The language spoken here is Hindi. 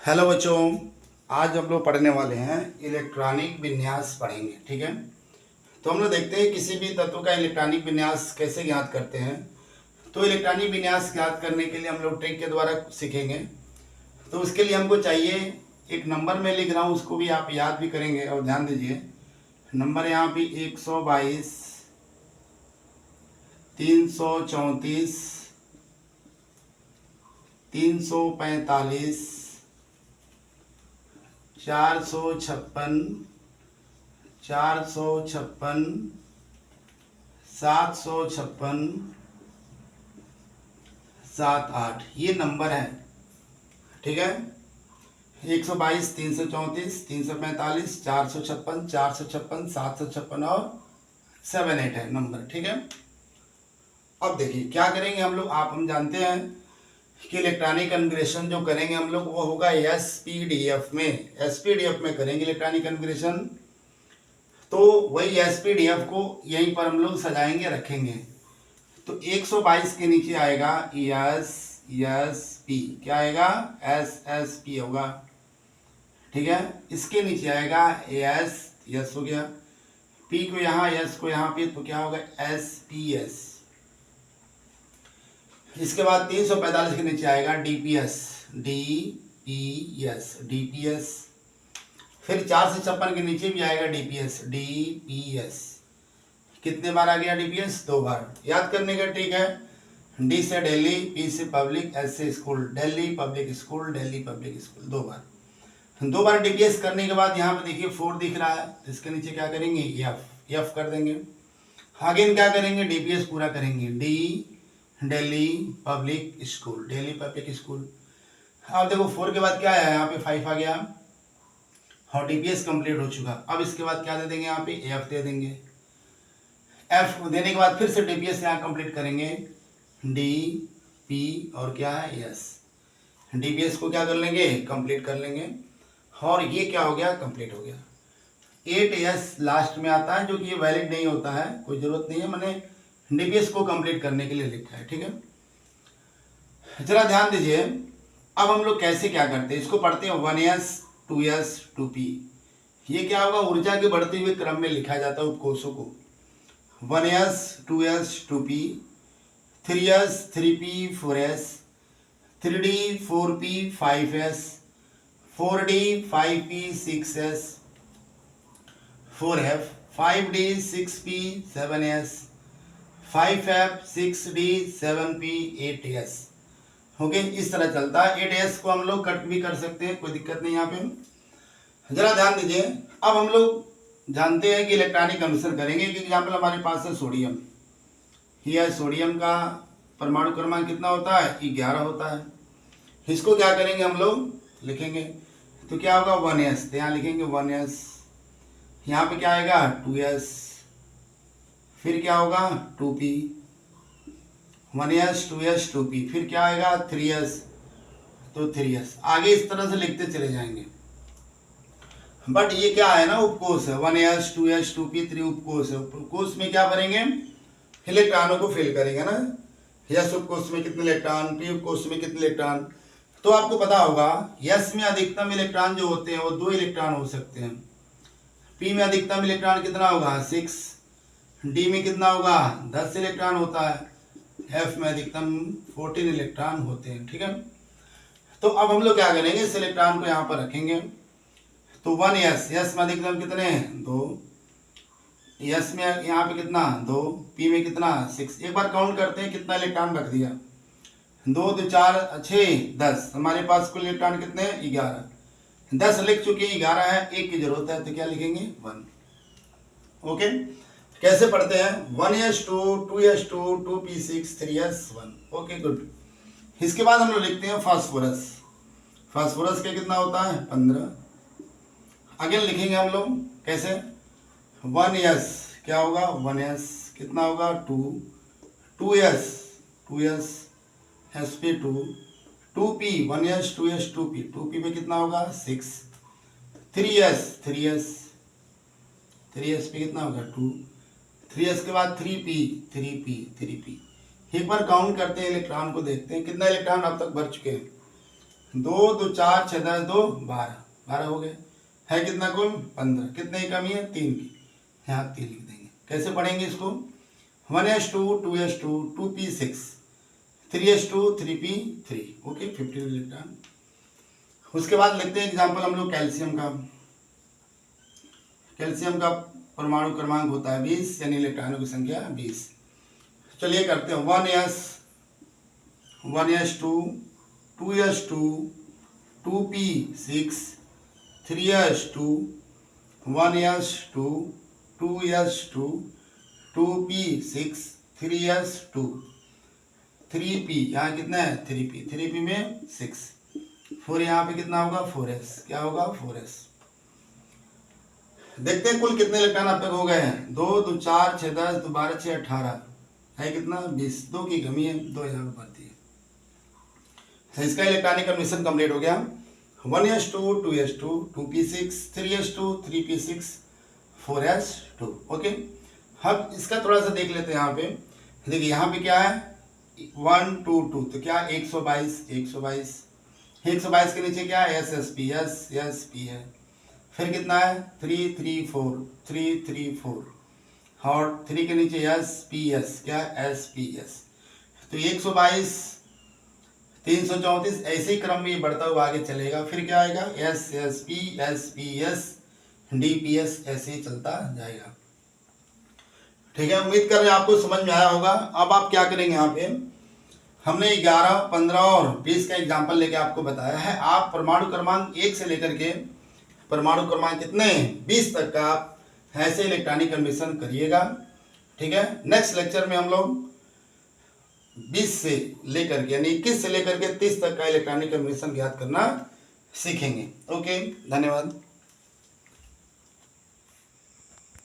हेलो बच्चों, आज हम लोग पढ़ने वाले हैं इलेक्ट्रॉनिक विन्यास पढ़ेंगे। ठीक है, तो हम लोग देखते हैं किसी भी तत्व का इलेक्ट्रॉनिक विन्यास कैसे ज्ञात करते हैं। तो इलेक्ट्रॉनिक विन्यास ज्ञात करने के लिए हम लोग ट्रिक के द्वारा सीखेंगे। तो उसके लिए हमको चाहिए, एक नंबर में लिख रहा हूँ, उसको भी आप याद भी करेंगे और ध्यान दीजिए। नंबर यहाँ पे 122, 334, 345, 456, 456, 756, 78, ये नंबर है। ठीक है, 122, 334, 345, 456, 456, 756 और 78 है नंबर। ठीक है, अब देखिए क्या करेंगे हम लोग। हम जानते हैं कि इलेक्ट्रॉनिक कन्फिगरेशन जो करेंगे हम लोग वो होगा एसपीडीएफ में। एसपीडीएफ में करेंगे इलेक्ट्रॉनिक कन्फिगरेशन। तो वही एसपीडीएफ को यहीं पर हम लोग सजाएंगे, रखेंगे। तो 122 के नीचे आएगा एस पी, क्या आएगा? एस पी होगा। ठीक है, इसके नीचे आएगा एस हो गया, पी को यहाँ, एस को यहाँ पे, तो क्या होगा? S P S. इसके बाद 345 के नीचे आएगा डीपीएस, डीपीएस। फिर 456 के नीचे भी आएगा डीपीएस। कितने बार आ गया डीपीएस? 2 बार। याद करने का ट्रिक है, डी से दिल्ली, पी से पब्लिक, एस से स्कूल, दिल्ली पब्लिक स्कूल, 2 बार। 2 बार डीपीएस करने के बाद यहाँ पे देखिए 4 दिख रहा है, इसके नीचे क्या करेंगे? एफ कर देंगे। अगेन क्या करेंगे? डीपीएस पूरा करेंगे, दिल्ली पब्लिक स्कूल। अब देखो 4 के बाद क्या आया? यहाँ पे 5 आ गया और डीपीएस कंप्लीट हो चुका। अब इसके बाद क्या दे देंगे? यहाँ पे एफ दे देंगे। एफ देने के बाद फिर से डीपीएस यहाँ कंप्लीट करेंगे, डी पी और क्या है? एस। डीपीएस को क्या कर लेंगे? कंप्लीट कर लेंगे। और ये क्या हो गया? कंप्लीट हो गया। 8S लास्ट में आता है, जो कि ये वैलिड नहीं होता है, कोई जरूरत नहीं है, मैंने डीपीएस को कंप्लीट करने के लिए लिखा है। ठीक है, जरा ध्यान दीजिए। अब हम लोग कैसे क्या करते हैं, इसको पढ़ते हैं 1S 2S 2P। ये क्या होगा? ऊर्जा के बढ़ते हुए क्रम में लिखा जाता है उपकोषों को। 1S 2S 2P, 3S 3P 4S, 3D 4P 5S, 4D 5P 6S, 4F 5D 6P 7S, 5F 6D 7P 8S। Okay, इस तरह चलता है। 8S को हम लोग कट भी कर सकते हैं, कोई दिक्कत नहीं यहाँ पे। जरा ध्यान दीजिए। अब हम लोग जानते हैं कि इलेक्ट्रॉनिक कन्वर्जन करेंगे। एक एग्जाम्पल हमारे पास है सोडियम। यह सोडियम का परमाणु क्रमांक कितना होता है? 11 होता है। इसको क्या करेंगे हम लोग? लिखेंगे, तो क्या होगा? 1S, तो यहाँ लिखेंगे 1S। यहाँ पे क्या आएगा? 2S। फिर क्या होगा? 2P, 1S 2S 2P। फिर क्या आएगा? 3S, तो 3S। आगे इस तरह से लिखते चले जाएंगे। बट ये क्या है ना? उपकोष है। 1S 2S 2P 3 उपकोष है। उपकोष में क्या करेंगे? इलेक्ट्रॉनों को फिल करेंगे ना। यस उपकोष में कितने इलेक्ट्रॉन, पी उपकोष में कितने इलेक्ट्रॉन। तो आपको पता होगा यस में अधिकतम इलेक्ट्रॉन जो होते हैं वो 2 इलेक्ट्रॉन हो सकते हैं। पी में अधिकतम इलेक्ट्रॉन कितना होगा? 6। डी में कितना होगा? 10 इलेक्ट्रॉन होता है। एफ में अधिकतम 14 इलेक्ट्रॉन होते हैं। ठीक है, तो अब हम लोग क्या करेंगे? इस इलेक्ट्रॉन को यहाँ पर रखेंगे। तो 1S, यस में अधिकतम कितने हैं? 2। यस में यहाँ पे कितना? 2। पी में कितना? 6। एक बार काउंट करते हैं कितना इलेक्ट्रॉन रख दिया। 2 2 4 6 10। हमारे पास कुल इलेक्ट्रॉन कितने हैं? 11। 10 लिख चुके, 11 है, 1 की जरूरत है, तो क्या लिखेंगे? 1। ओके, कैसे पढ़ते हैं? 1S 2, 2S 2, 2P6, 3S 1। Okay good. इसके बाद हम लोग लिखते हैं फास्फोरस। फास्फोरस का कितना होता है? 15। आगे लिखेंगे हम लोग कैसे? 1S क्या होगा? 1S कितना होगा? 2। 2S sp2, 2P 1S 2S 2P, 2P में कितना होगा? 6। 3S पे कितना होगा? 2। 3S के बाद 3P। एक बार काउंट करते हैं इलेक्ट्रॉन को, देखते हैं कितना इलेक्ट्रॉन अब तक भर चुके हैं। 2 2 4 6 10 2 12, 12 हो गए। है कितना कुल 15। कितने की कमी है 3 की, यहाँ 3 लिख देंगे। कैसे पढ़ेंगे इसको 1s2 2s2 2p6 3s2 3p3 okay 15 electron. उसके बाद लिखते हैं एग्जाम्पल हम लोग कैल्शियम का। कैल्शियम का परमाणु क्रमांक होता है 20 यानी इलेक्ट्रॉनों की संख्या 20। चलिए करते हैं 1s2 2s2 2p6 3s2 1s2 2s2 2p6 3s2 3p यहाँ कितना है 3p 3p में 6 4 यहाँ पे कितना होगा 4s क्या होगा 4s। देखते हैं कुल कितने इलेक्ट्रॉन अब तक हो गए हैं 2 2 4 6 10 2 12 6 18 है कितना 20। 2 की कमी है 2 यहाँ पे पड़ती है। तो इसका इलेक्ट्रॉनिक कन्वर्जन कंप्लीट हो गया 1s2 2s2 2p6 3s2 3p6 4s2 okay. अब इसका थोड़ा सा देख लेते हैं यहाँ पे। देखिए यहाँ पे क्या है 1 2 2 तो क्या 122 122 122 के नीचे क्या है SSP SSP है। फिर कितना है 3 3 4 3 3 4 और 3 के नीचे SPS क्या SPS। तो 122 334 ऐसे ही क्रम में बढ़ता हुआ आगे चलेगा। फिर क्या आएगा SSP SPS DPS ऐसे ही चलता जाएगा। ठीक है, उम्मीद कर रहे हैं आपको समझ में आया होगा। अब आप क्या करेंगे यहाँ पे हमने 11 15 और 20 का एग्जाम्पल लेके आपको बताया है। आप परमाणु क्रमांक 1 से लेकर के परमाणु क्रमांक कितने 20 तक का आप ऐसे इलेक्ट्रॉनिक कन्वर्जन करिएगा। ठीक है, नेक्स्ट लेक्चर में हम लोग 20 से लेकर के यानी 21 से लेकर के 30 तक का इलेक्ट्रॉनिक कन्वर्जन ज्ञात करना सीखेंगे। ओके, धन्यवाद।